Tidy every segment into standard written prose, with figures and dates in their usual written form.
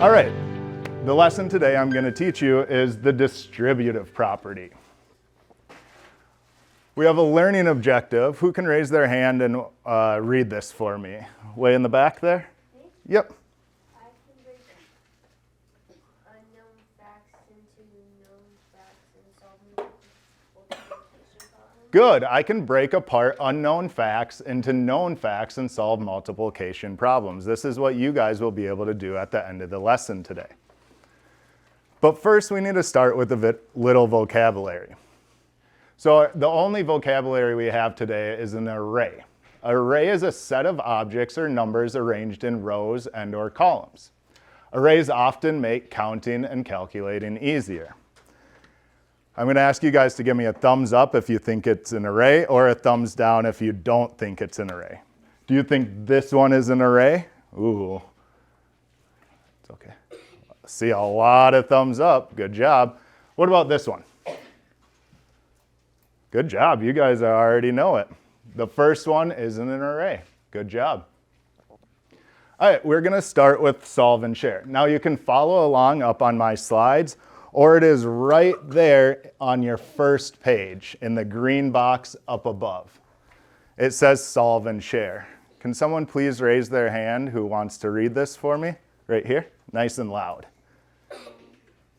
All right, the lesson today I'm going to teach you is the distributive property. We have a learning objective. Who can raise their hand and read this for me? Way in the back there? Me? Yep. I can break unknown facts into known facts and solve multiplication problems. Good. I can break apart unknown facts into known facts and solve multiplication problems. This is what you guys will be able to do at the end of the lesson today. But first, we need to start with a little vocabulary. So the only vocabulary we have today is an array. Array is a set of objects or numbers arranged in rows and or columns. Arrays often make counting and calculating easier. I'm going to ask you guys to give me a thumbs up if you think it's an array, or a thumbs down if you don't think it's an array. Do you think this one is an array? Ooh, it's okay. See a lot of thumbs up. Good job. What about this one? Good job. You guys already know it. The first one isn't an array. Good job. All right, we're going to start with solve and share. Now you can follow along up on my slides, or it is right there on your first page in the green box up above. It says solve and share. Can someone please raise their hand who wants to read this for me? Right here, nice and loud.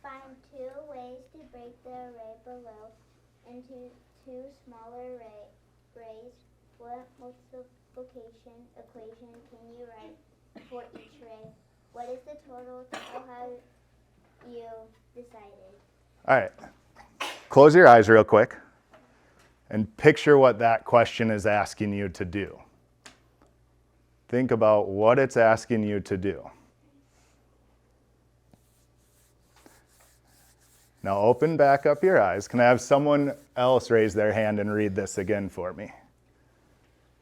Find two ways to break the array below into two smaller arrays. What multiplication equation can you write for each array? What is the total? Tell how you decided. All right, close your eyes real quick and picture what that question is asking you to do. Think about what it's asking you to do. Now open back up your eyes. Can I have someone else raise their hand and read this again for me?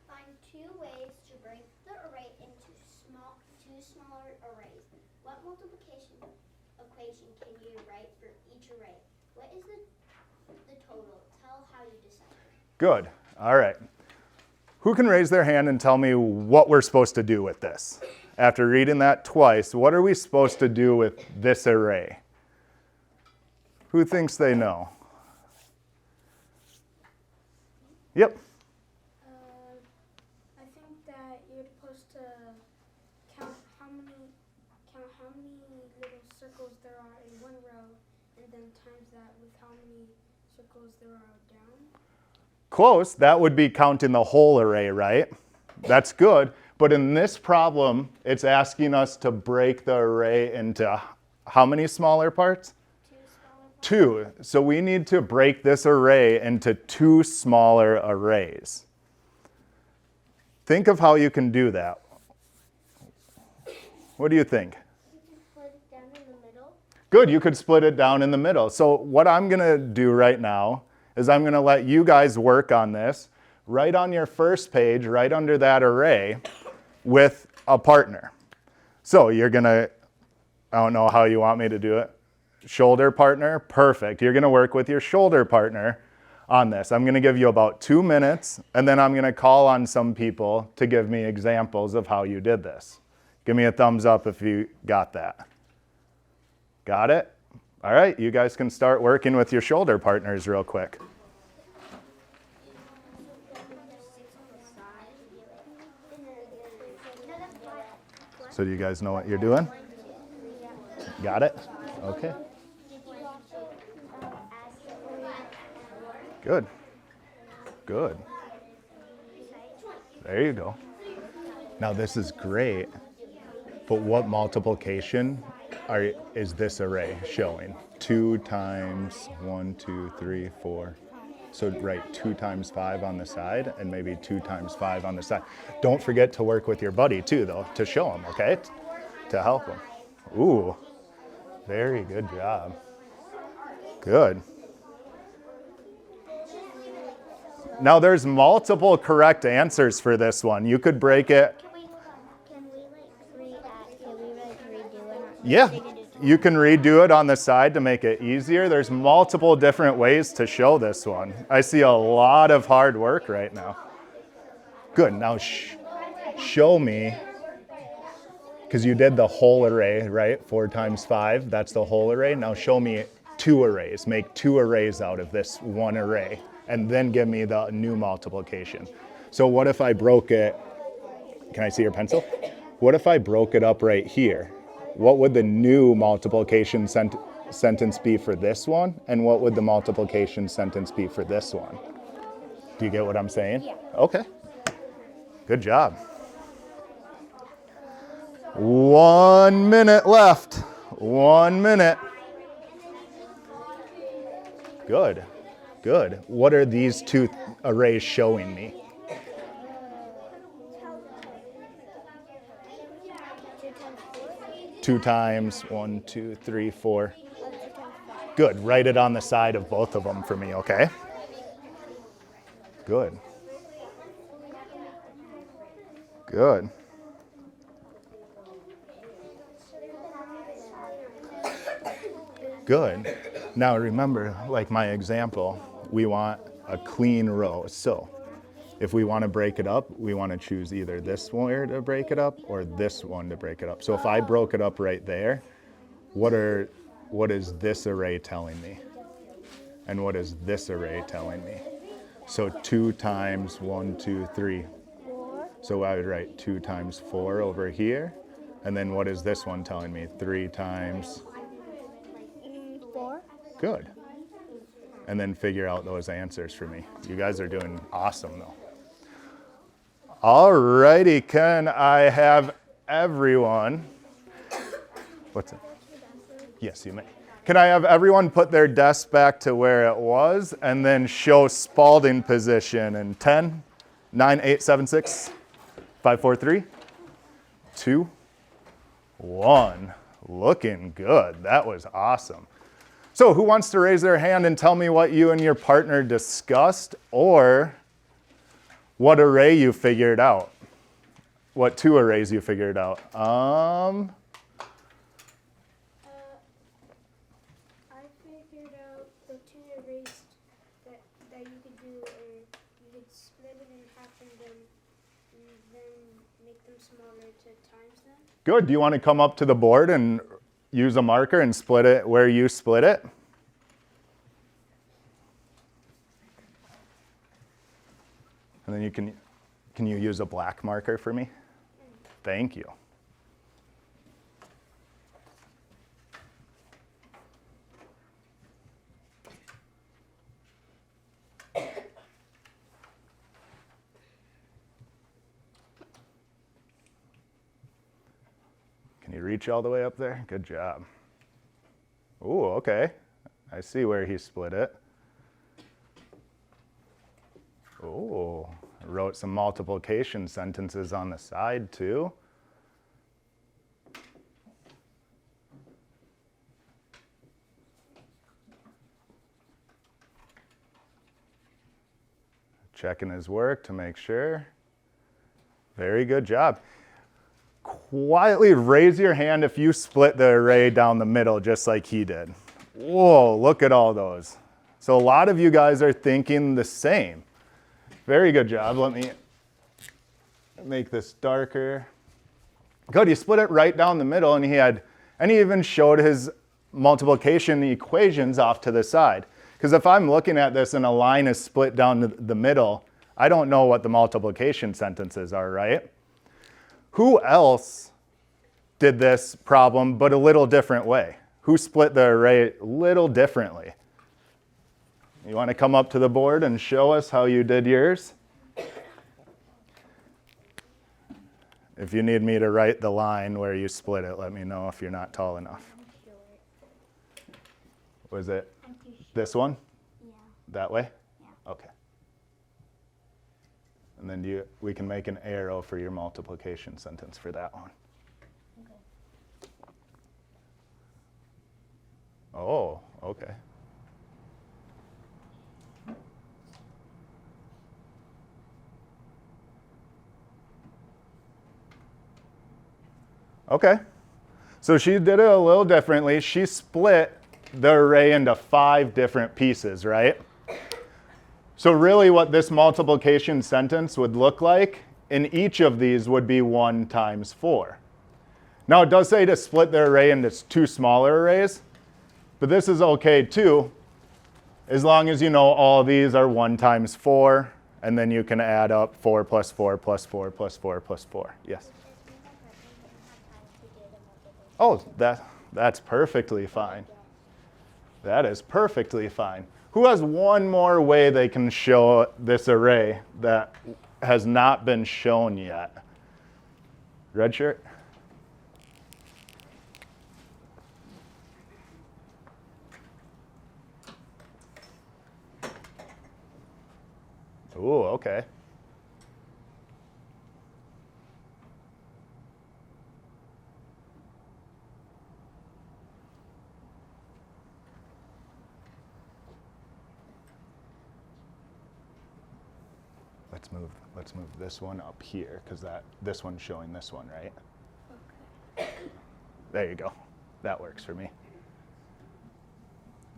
Find two ways to break the array into two smaller arrays. What multiplication equation can you write for each array? What is the total? Tell how you decided. Good. All right. Who can raise their hand and tell me what we're supposed to do with this? After reading that twice, what are we supposed to do with this array? Who thinks they know? Yep. I think that you're supposed to count how many little circles there are in one row, and then times that with how many circles there are down. Close. That would be counting the whole array, right? That's good. But in this problem, it's asking us to break the array into how many smaller parts? Two. So we need to break this array into two smaller arrays. Think of how you can do that. What do you think? You can split it down in the middle. Good, you could split it down in the middle. So what I'm going to do right now is I'm going to let you guys work on this right on your first page, right under that array with a partner. So you're going to, I don't know how you want me to do it. Shoulder partner, perfect. You're going to work with your shoulder partner on this. I'm going to give you about 2 minutes, and then I'm going to call on some people to give me examples of how you did this. Give me a thumbs up if you got that. Got it? All right, you guys can start working with your shoulder partners real quick. So do you guys know what you're doing? Got it? Okay. Good. Good. There you go. Now this is great, but what multiplication is this array showing? 2 times 1, 2, 3, 4. So write 2 times 5 on the side and maybe 2 times 5 on the side. Don't forget to work with your buddy too though, to show him, okay? To help him. Ooh, very good job. Good. Now there's multiple correct answers for this one. You could break it. Can we redo it? Yeah, you can redo it on the side to make it easier. There's multiple different ways to show this one. I see a lot of hard work right now. Good, now show me because you did the whole array, right? 4 times 5, that's the whole array. Now show me 2 arrays. Make 2 arrays out of this one array, and then give me the new multiplication. So what if I broke it, can I see your pencil? What if I broke it up right here? What would the new multiplication sentence be for this one? And what would the multiplication sentence be for this one? Do you get what I'm saying? Yeah. Okay. Good job. 1 minute left. 1 minute. Good. Good. What are these 2 arrays showing me? 2 times 1, 2, 3, 4. Good. Write it on the side of both of them for me, okay? Good. Good. Good. Now remember, like my example, we want a clean row. So if we want to break it up, we want to choose either this one to break it up or this one to break it up. So if I broke it up right there, what is this array telling me? And what is this array telling me? So 2 times 1, 2, 3. So I would write 2 times 4 over here. And then what is this one telling me? 3 times 4. Good. And then figure out those answers for me. You guys are doing awesome though. Alrighty, can I have everyone, what's it? Yes, you may. Can I have everyone put their desk back to where it was and then show Spalding position in 10, 9, 8, 7, 6, 5, 4, 3, 2, 1. Looking good. That was awesome. So who wants to raise their hand and tell me what you and your partner discussed or what array you figured out? What 2 arrays you figured out? I figured out the 2 arrays that you could do, or you could split it in half and then make them smaller to times them. Good. Do you want to come up to the board and use a marker and split it where you split it? And then you can you use a black marker for me? Thank you. Can you reach all the way up there? Good job. Ooh, okay. I see where he split it. Oh, wrote some multiplication sentences on the side too. Checking his work to make sure. Very good job. Quietly raise your hand if you split the array down the middle just like he did. Whoa, look at all those. So a lot of you guys are thinking the same. Very good job. Let me make this darker. Good, he split it right down the middle and he even showed his multiplication equations off to the side. Because if I'm looking at this and a line is split down the middle, I don't know what the multiplication sentences are, right? Who else did this problem but a little different way? Who split the array a little differently? You want to come up to the board and show us how you did yours? If you need me to write the line where you split it, let me know if you're not tall enough. Was it this one? Yeah. That way? Yeah. Okay. And then we can make an arrow for your multiplication sentence for that one. Okay. Oh, okay. Okay, so she did it a little differently. She split the array into 5 different pieces, right? So really what this multiplication sentence would look like, in each of these would be 1 times 4. Now it does say to split the array into 2 smaller arrays, but this is okay too, as long as you know all of these are 1 times 4, and then you can add up 4 plus 4 plus 4 plus 4 plus 4. Yes? Oh, that's perfectly fine. That is perfectly fine. Who has one more way they can show this array that has not been shown yet? Red shirt? Ooh, okay. Let's move this one up here because this one's showing this one, right? Okay. There you go. That works for me.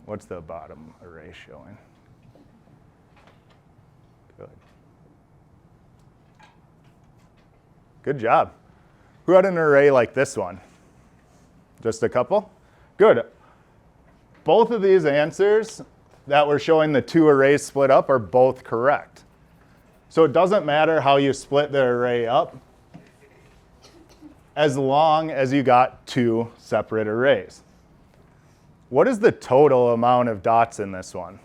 What's the bottom array showing? Good. Good job. Who had an array like this one? Just a couple? Good. Both of these answers that were showing the 2 arrays split up are both correct. So it doesn't matter how you split the array up as long as you got 2 separate arrays. What is the total amount of dots in this one?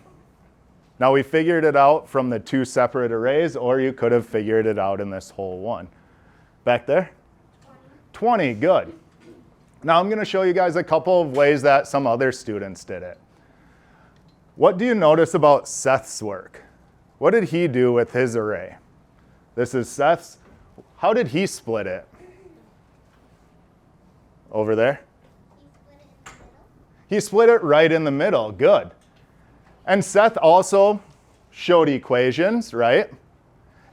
Now we figured it out from the 2 separate arrays, or you could have figured it out in this whole one. Back there? 20, good. Now I'm going to show you guys a couple of ways that some other students did it. What do you notice about Seth's work? What did he do with his array? This is Seth's. How did he split it? Over there? He split it right in the middle. Good. And Seth also showed equations, right?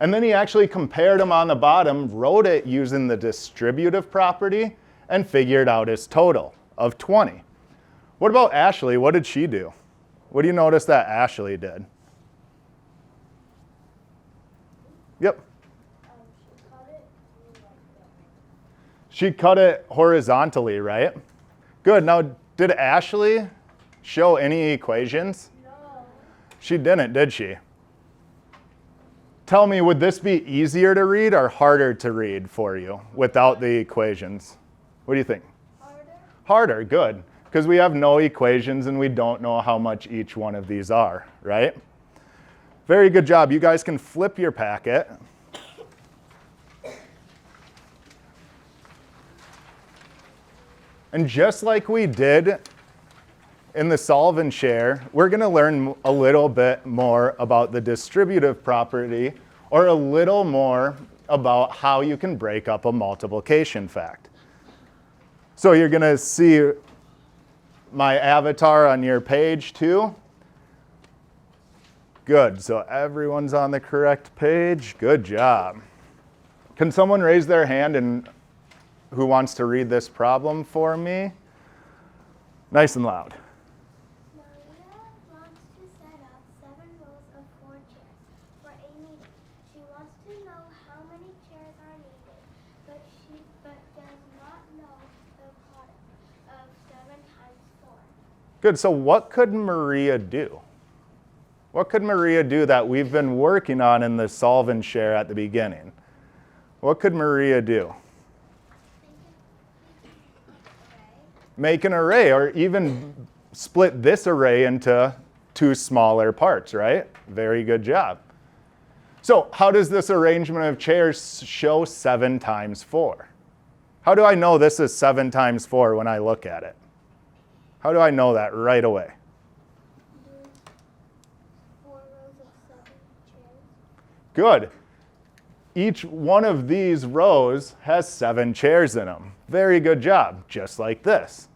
And then he actually compared them on the bottom, wrote it using the distributive property, and figured out his total of 20. What about Ashley? What did she do? What do you notice that Ashley did? Yep. She cut it horizontally, right? Good. Now, did Ashley show any equations? No. She didn't, did she? Tell me, would this be easier to read or harder to read for you without the equations? What do you think? Harder. Harder, good. Because we have no equations and we don't know how much each one of these are, right? Very good job. You guys can flip your packet. And just like we did in the solve and share, we're going to learn a little bit more about the distributive property, or a little more about how you can break up a multiplication fact. So you're going to see my avatar on your page too. Good, so everyone's on the correct page. Good job. Can someone raise their hand and who wants to read this problem for me? Nice and loud. Maria wants to set up 7 rows of 4 chairs for a meeting. She wants to know how many chairs are needed, but does not know the product of 7 times 4. Good, so what could Maria do? What could Maria do that we've been working on in the solve and share at the beginning? What could Maria do? Make an array, or even split this array into 2 smaller parts, right? Very good job. So how does this arrangement of chairs show 7 times 4? How do I know this is 7 times 4 when I look at it? How do I know that right away? 4 rows of 7 chairs. Good. Each one of these rows has 7 chairs in them. Very good job, just like this.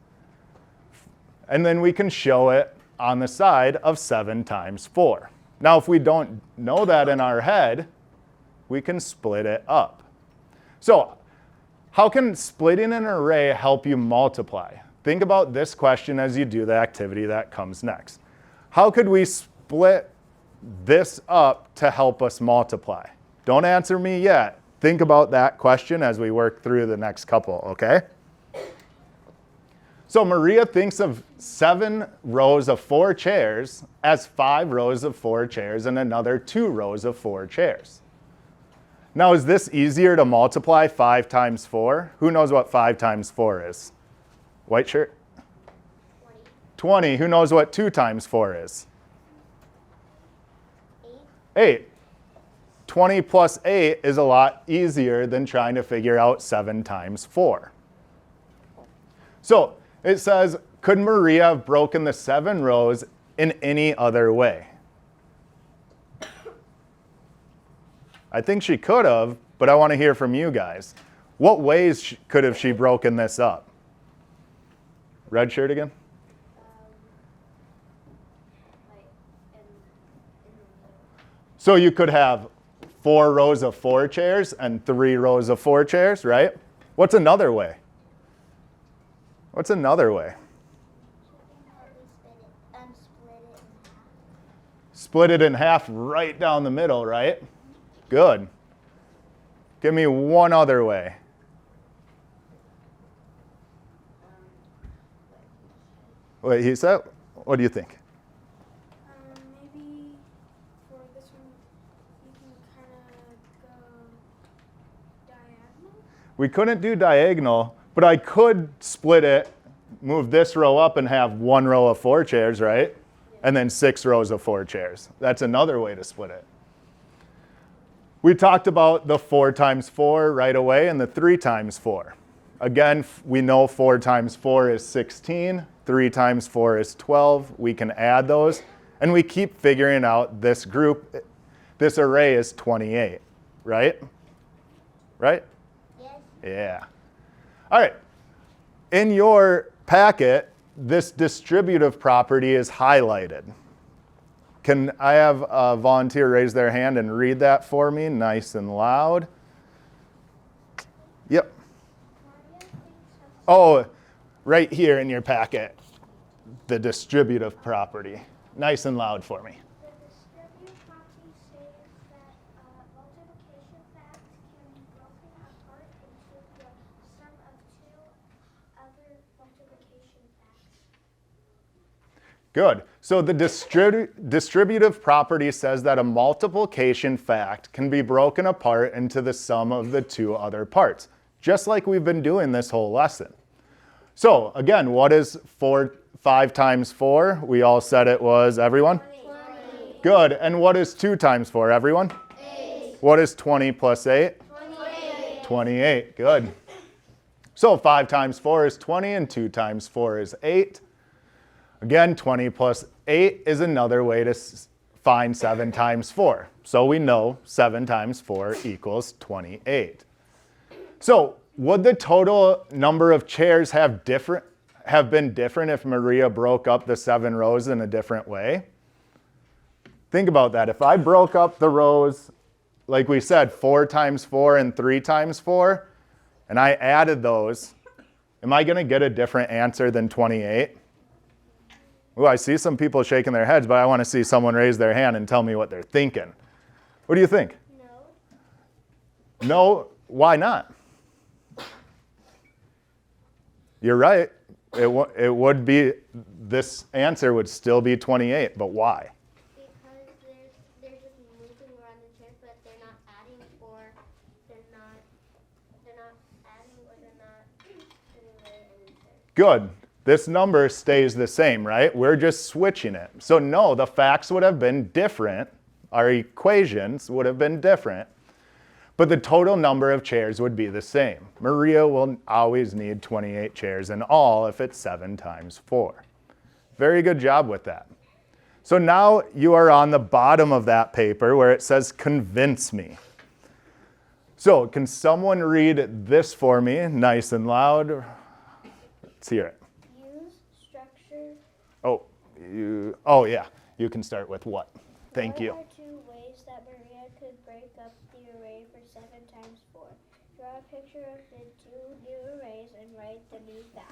And then we can show it on the side of 7 times 4. Now, if we don't know that in our head, we can split it up. So, how can splitting an array help you multiply? Think about this question as you do the activity that comes next. How could we split this up to help us multiply? Don't answer me yet. Think about that question as we work through the next couple, okay? So Maria thinks of 7 rows of 4 chairs as 5 rows of 4 chairs and another 2 rows of 4 chairs. Now, is this easier to multiply 5 times 4? Who knows what 5 times 4 is? White shirt? 20. Who knows what 2 times 4 is? 8. 20 plus 8 is a lot easier than trying to figure out 7 times 4. So it says, could Maria have broken the 7 rows in any other way? I think she could have, but I want to hear from you guys. What ways could have she broken this up? Red shirt again? So you could have 4 rows of 4 chairs and 3 rows of 4 chairs, right? What's another way? What's another way? Split it in half right down the middle, right? Good. Give me one other way. Wait, he said, what do you think? Maybe for this one, you can kind of go diagonal. We couldn't do diagonal, but I could split it, move this row up and have 1 row of 4 chairs, right? And then 6 rows of 4 chairs. That's another way to split it. We talked about the 4 times 4 right away and the 3 times 4. Again, we know 4 times 4 is 16, 3 times 4 is 12. We can add those, and we keep figuring out this group, this array is 28, right? Right? Yes. Yeah. All right. In your packet, this distributive property is highlighted. Can I have a volunteer raise their hand and read that for me nice and loud? Yep. Oh, right here in your packet, the distributive property. Nice and loud for me. The distributive property says that multiplication facts can be broken apart into the sum of 2 other multiplication facts. Good. So the distributive property says that a multiplication fact can be broken apart into the sum of the 2 other parts, just like we've been doing this whole lesson. So again, what is 5 times 4? We all said it was, everyone? 20. Good. And what is 2 times 4, everyone? 8. What is 20 plus 8? 28. 28. Good. So 5 times 4 is 20 and 2 times 4 is 8. Again, 20 plus 8 is another way to find 7 times 4. So we know 7 times 4 equals 28. So would the total number of chairs have been different if Maria broke up the 7 rows in a different way? Think about that. If I broke up the rows, like we said, 4 times 4 and 3 times 4, and I added those, am I going to get a different answer than 28? Ooh, I see some people shaking their heads, but I want to see someone raise their hand and tell me what they're thinking. What do you think? No. No? Why not? You're right. It would be, this answer would still be 28, but why? Because they're just moving around the chair, but they're not adding they're not adding or they're not doing away anything. Good. This number stays the same, right? We're just switching it. So no, the facts would have been different. Our equations would have been different, but the total number of chairs would be the same. Maria will always need 28 chairs in all if it's 7 times 4. Very good job with that. So now you are on the bottom of that paper where it says convince me. So can someone read this for me nice and loud? Let's hear it. Use structure. Oh yeah, you can start with what? Thank you. What are 2 ways that Maria could break up the array for 7 times 4? Draw a picture of the 2 new arrays and write the new facts.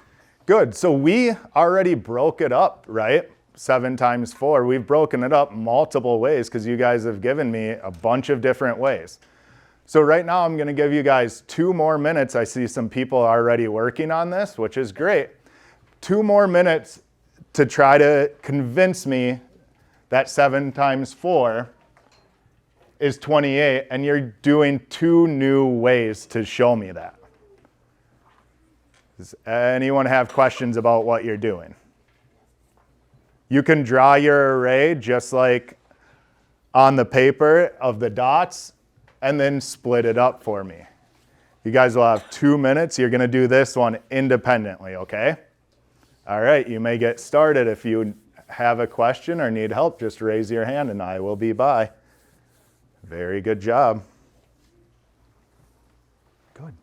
Good, so we already broke it up, right? 7 times 4, we've broken it up multiple ways because you guys have given me a bunch of different ways. So right now I'm gonna give you guys 2 more minutes. I see some people already working on this, which is great. 2 more minutes to try to convince me that 7 times 4 is 28, and you're doing 2 new ways to show me that. Does anyone have questions about what you're doing? You can draw your array just like on the paper of the dots and then split it up for me. You guys will have 2 minutes. You're going to do this one independently, okay? All right, you may get started. If you have a question or need help, just raise your hand and I will be by. Very good job. Good,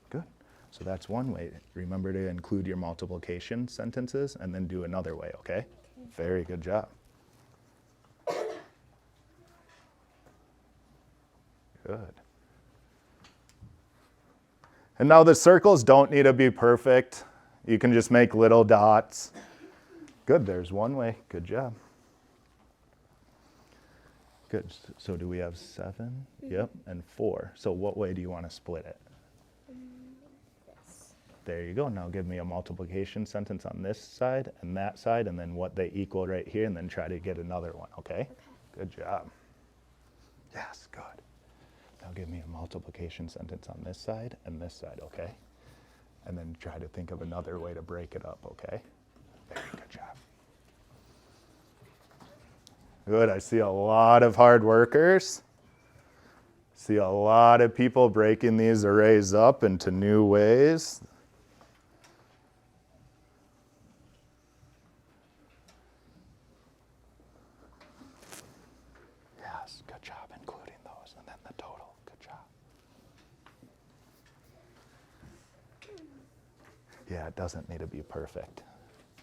good. So that's one way. Remember to include your multiplication sentences and then do another way, okay? Very good job. Good. And now the circles don't need to be perfect. You can just make little dots. Good, there's one way. Good job. Good. So do we have 7? Mm-hmm. Yep, and 4. So what way do you want to split it? This. There you go. Now give me a multiplication sentence on this side and that side, and then what they equal right here, and then try to get another one, okay? Good job. Yes, good. Now give me a multiplication sentence on this side and this side, okay? And then try to think of another way to break it up, okay? Very good job. Good, I see a lot of hard workers. See a lot of people breaking these arrays up into new ways. Yes, good job including those, and then the total. Good job. Yeah, it doesn't need to be perfect.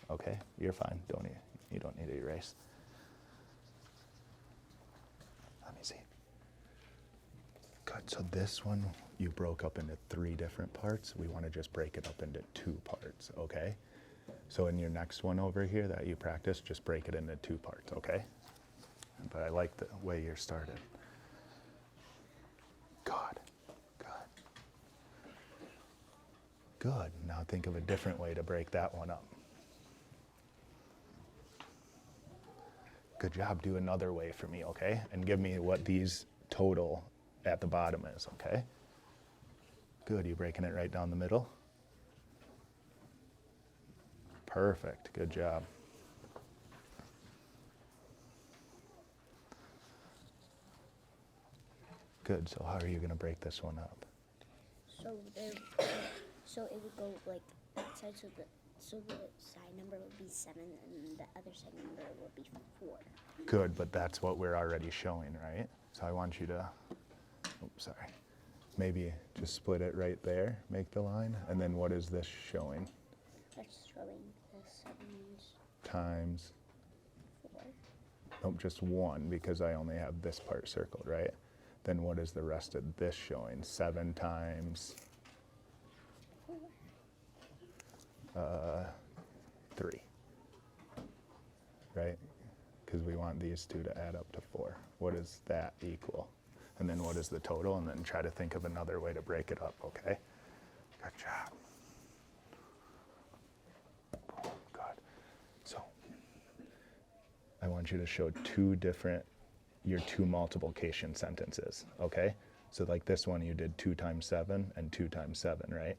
Okay, you're fine. You don't need to erase. Let me see. Good, so this one you broke up into 3 different parts. We want to just break it up into 2 parts, okay? So in your next one over here that you practice, just break it into 2 parts, okay? But I like the way you're started. Good, good. Good, now think of a different way to break that one up. Good job, do another way for me, okay? And give me what these total at the bottom is, okay? Good, you breaking it right down the middle? Perfect, good job. Good, so how are you gonna break this one up? So it would go like that side, so the side number would be 7 and the other side number would be 4. Good, but that's what we're already showing, right? So I want you to, oops, sorry. Maybe just split it right there, make the line, and then what is this showing? That's showing the 7 times 4. Nope, just 1 because I only have this part circled, right? Then what is the rest of this showing? 7 times 3, right? Because we want these 2 to add up to 4. What does that equal? And then what is the total? And then try to think of another way to break it up, okay? Good job. Good. So I want you to show 2 different, your 2 multiplication sentences, okay? So like this one you did 2 times 7 and 2 times 7, right?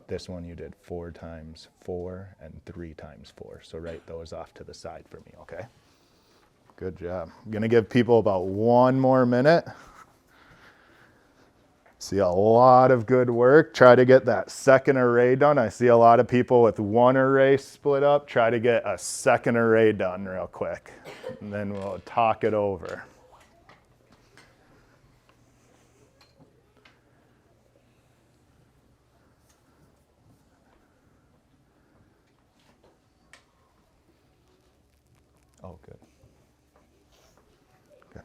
This one you did 4 times 4 and 3 times 4. So write those off to the side for me, okay? Good job. I'm gonna give people about 1 more minute. See a lot of good work. Try to get that second array done. I see a lot of people with 1 array split up. Try to get a second array done real quick. And then we'll talk it over. Oh, good. Good.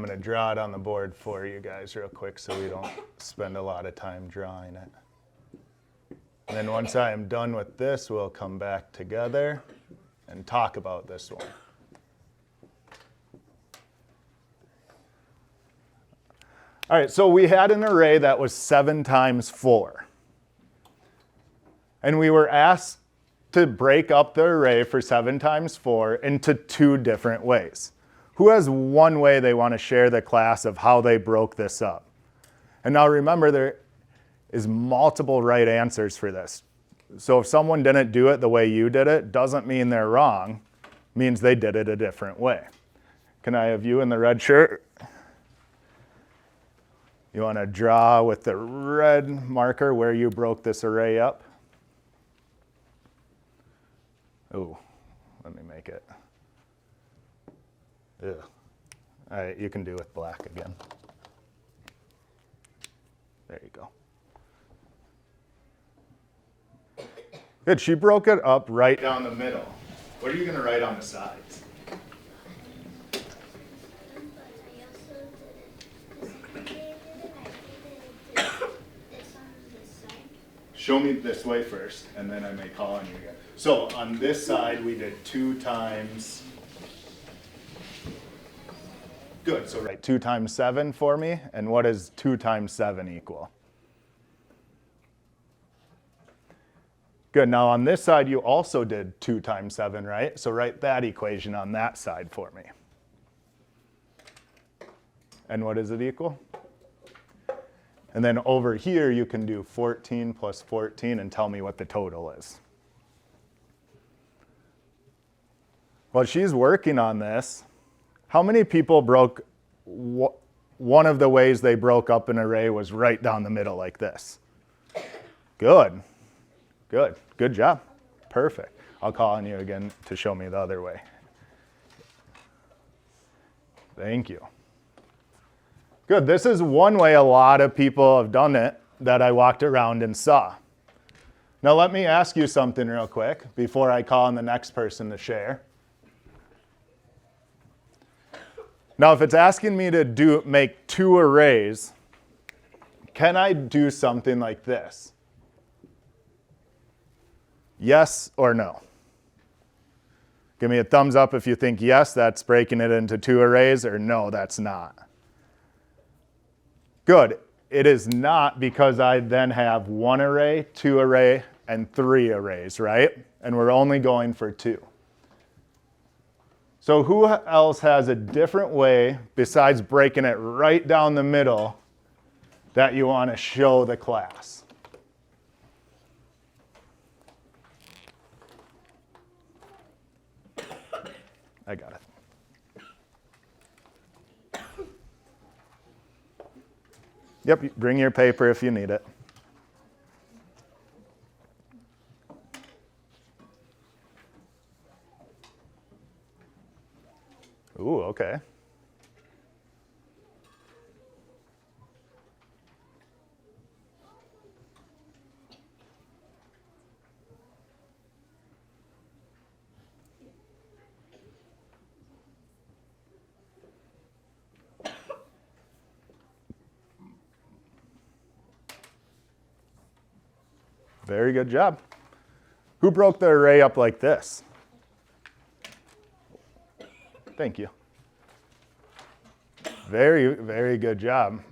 I'm going to draw it on the board for you guys real quick so we don't spend a lot of time drawing it. And then once I am done with this, we'll come back together and talk about this one. All right, so we had an array that was 7 times 4. And we were asked to break up the array for 7 times 4 into 2 different ways. Who has one way they want to share the class of how they broke this up? And now remember, there is multiple right answers for this. So if someone didn't do it the way you did it, doesn't mean they're wrong, means they did it a different way. Can I have you in the red shirt? You want to draw with the red marker where you broke this array up? Oh, let me make it. Ugh. All right, you can do with black again. There you go. Good, she broke it up right down the middle. What are you going to write on the sides? Show me this way first, and then I may call on you again. So on this side, we did 2 times. Good, so write 2 times 7 for me, and what does 2 times 7 equal? Good, now on this side, you also did 2 times 7, right? So write that equation on that side for me. And what does it equal? And then over here, you can do 14 plus 14 and tell me what the total is. While she's working on this, how many people broke, one of the ways they broke up an array was right down the middle like this? Good, good, good job, perfect. I'll call on you again to show me the other way. Thank you. Good, this is one way a lot of people have done it that I walked around and saw. Now let me ask you something real quick before I call on the next person to share. Now if it's asking me to make 2 arrays, can I do something like this? Yes or no? Give me a thumbs up if you think yes, that's breaking it into 2 arrays, or no, that's not. Good. It is not, because I then have 1 array, 2 array, and 3 arrays, right? And we're only going for 2. So who else has a different way, besides breaking it right down the middle, that you want to show the class? I got it. Yep, bring your paper if you need it. Ooh, okay. Very good job. Who broke the array up like this? Thank you. Very, very good job.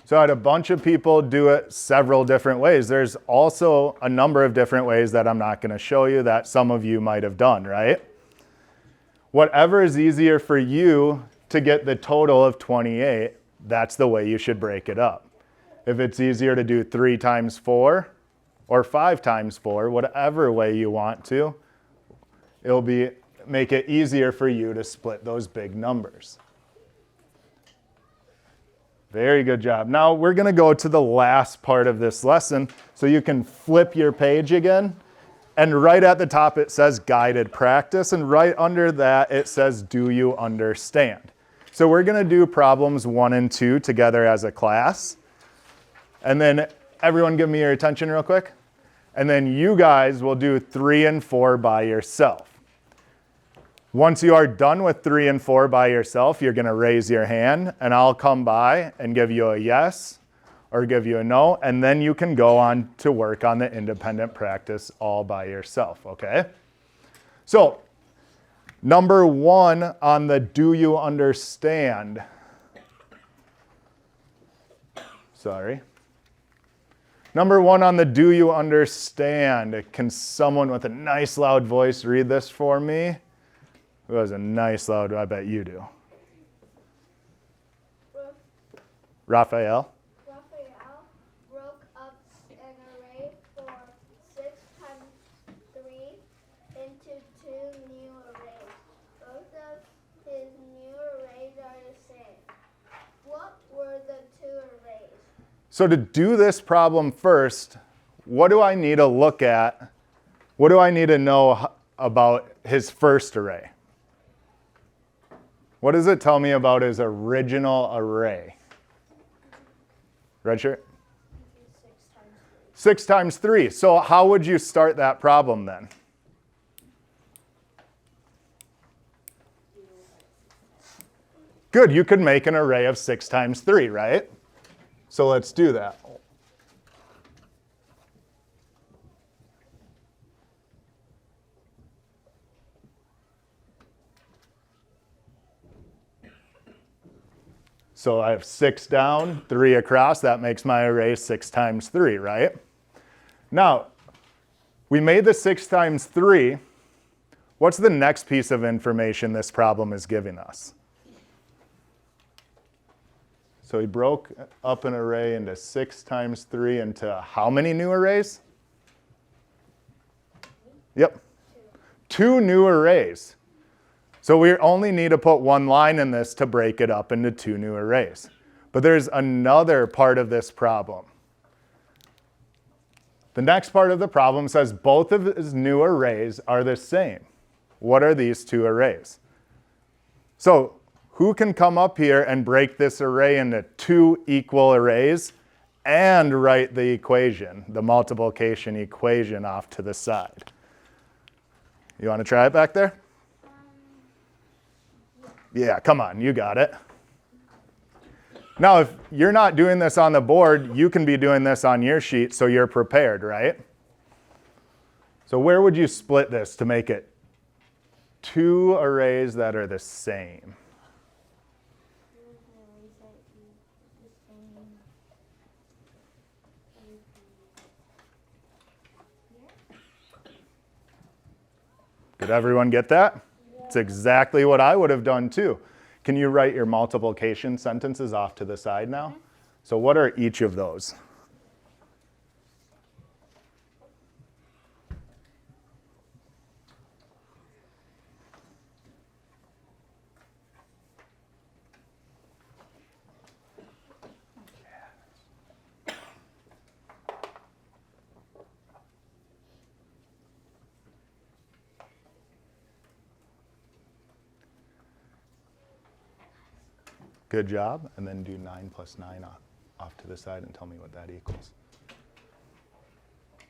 So I had a bunch of people do it several different ways. There's also a number of different ways that I'm not going to show you that some of you might have done, right? Whatever is easier for you to get the total of 28, that's the way you should break it up. If it's easier to do 3 times 4 or 5 times 4, whatever way you want to, it'll make it easier for you to split those big numbers. Very good job. Now we're going to go to the last part of this lesson, so you can flip your page again. And right at the top it says guided practice, and right under that it says do you understand? So we're going to do problems 1 and 2 together as a class. And then everyone give me your attention real quick. And then you guys will do 3 and 4 by yourself. Once you are done with 3 and 4 by yourself, you're going to raise your hand, and I'll come by and give you a yes or give you a no, and then you can go on to work on the independent practice all by yourself, okay? So, number 1 on the do you understand? Sorry. Number 1 on the do you understand? Can someone with a nice loud voice read this for me? Who has a nice loud, I bet you do. Raphael? Raphael broke up an array for 6 times 3 into 2 new arrays. Both of his new arrays are the same. What were the 2 arrays? So to do this problem first, what do I need to look at? What do I need to know about his first array? What does it tell me about his original array? Red shirt? 6 times 3. So how would you start that problem then? Good, you could make an array of 6 times 3, right? So let's do that. So I have 6 down, 3 across. That makes my array 6 times 3, right? Now, we made the 6 times 3. What's the next piece of information this problem is giving us? So he broke up an array into 6 times 3 into how many new arrays? Yep. 2 new arrays. So we only need to put 1 line in this to break it up into 2 new arrays. But there's another part of this problem. The next part of the problem says both of his new arrays are the same. What are these 2 arrays? So who can come up here and break this array into 2 equal arrays and write the equation, the multiplication equation off to the side? You want to try it back there? Yeah, come on, you got it. Now, if you're not doing this on the board, you can be doing this on your sheet so you're prepared, right? So where would you split this to make it 2 arrays that are the same? Did everyone get that? It's exactly what I would have done too. Can you write your multiplication sentences off to the side now? So what are each of those? Good job. And then do 9 plus 9 off to the side and tell me what that equals.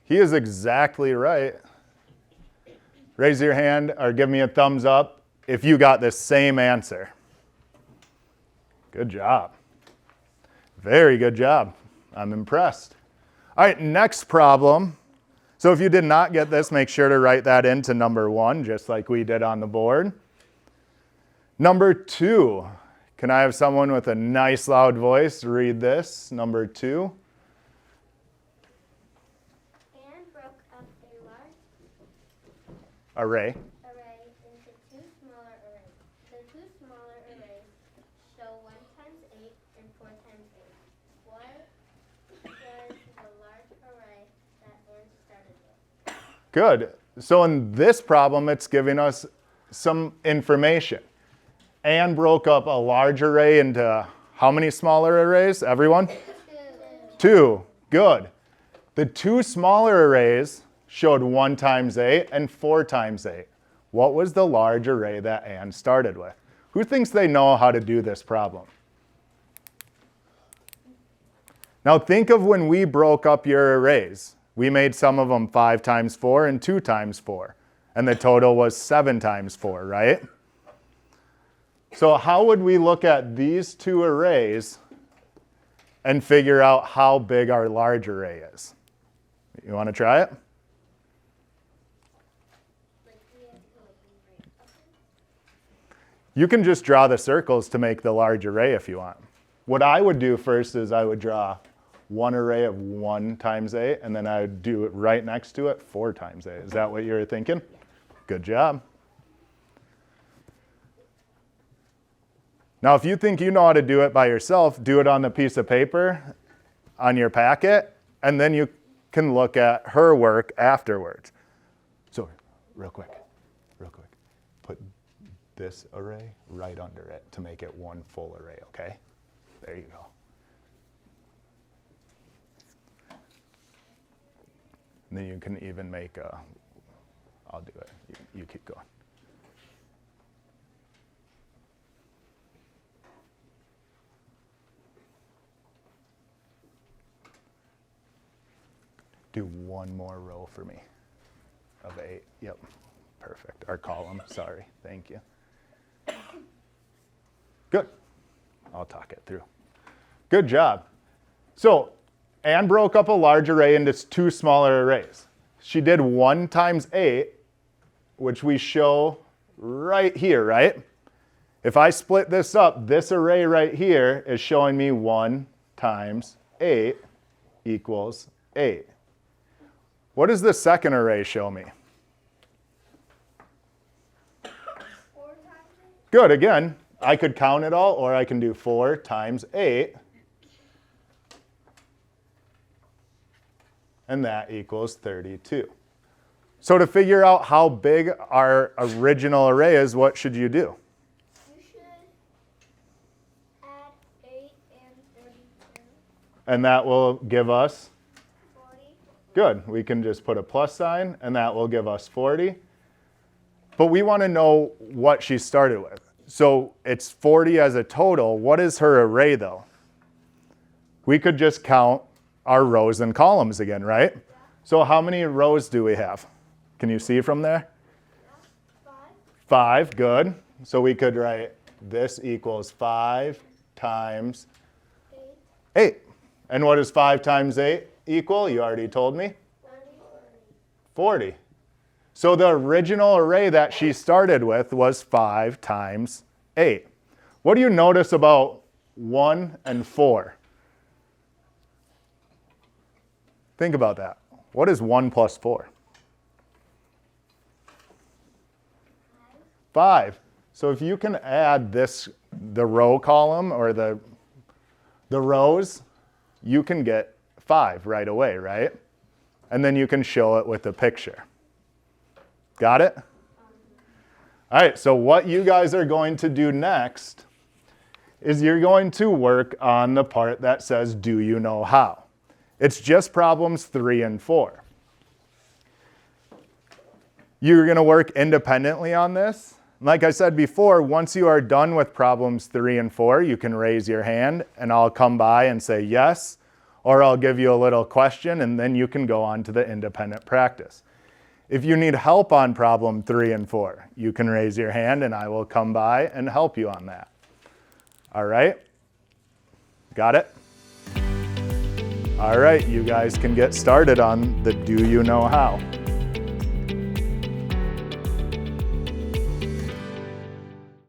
He is exactly right. Raise your hand or give me a thumbs up if you got the same answer. Good job. Very good job. I'm impressed. All right, next problem. So if you did not get this, make sure to write that into number 1, just like we did on the board. Number 2. Can I have someone with a nice loud voice read this? Number 2. Anne broke up a large Array. array into 2 smaller arrays. The 2 smaller arrays show 1 times 8 and 4 times 8. What was the large array that Anne started with? Good. So in this problem, it's giving us some information. Anne broke up a large array into how many smaller arrays? Everyone? 2. Good. The 2 smaller arrays showed 1 times 8 and 4 times 8. What was the large array that Anne started with? Who thinks they know how to do this problem? Now think of when we broke up your arrays. We made some of them 5 times 4 and 2 times 4. And the total was 7 times 4, right? So how would we look at these two arrays and figure out how big our large array is? You want to try it? You can just draw the circles to make the large array if you want. What I would do first is I would draw one array of 1 times 8, and then I would do it right next to it 4 times 8. Is that what you were thinking? Good job. Now, if you think you know how to do it by yourself, do it on the piece of paper on your packet, and then you can look at her work afterwards. So, real quick, put this array right under it to make it one full array, okay? There you go. And then you can even make a, I'll do it, you keep going. Do one more row for me of 8. Yep, perfect. Our column, sorry, thank you. Good. I'll talk it through. Good job. So Anne broke up a large array into 2 smaller arrays. She did 1 times 8, which we show right here, right? If I split this up, this array right here is showing me 1 times 8 equals 8. What does the second array show me? 4 times 8. Good, again, I could count it all, or I can do 4 times 8. And that equals 32. So to figure out how big our original array is, what should you do? You should add 8 and 32. And that will give us, 40. good, we can just put a plus sign, and that will give us 40. But we want to know what she started with. So it's 40 as a total. What is her array, though? We could just count our rows and columns again, right? Yeah. So how many rows do we have? Can you see from there? Yeah. 5, good. So we could write this equals 5 times 8. And what does 5 times 8 equal? You already told me. 40. So the original array that she started with was 5 times 8. What do you notice about 1 and 4? Think about that. What is 1 plus 4? 5. So if you can add this, the row column or the rows, you can get 5 right away, right? And then you can show it with a picture. Got it? All right, so what you guys are going to do next is you're going to work on the part that says, do you know how? It's just problems 3 and 4. You're going to work independently on this. Like I said before, once you are done with problems 3 and 4, you can raise your hand and I'll come by and say yes, or I'll give you a little question and then you can go on to the independent practice. If you need help on problem 3 and 4, you can raise your hand and I will come by and help you on that. All right? Got it? All right, you guys can get started on the do you know how.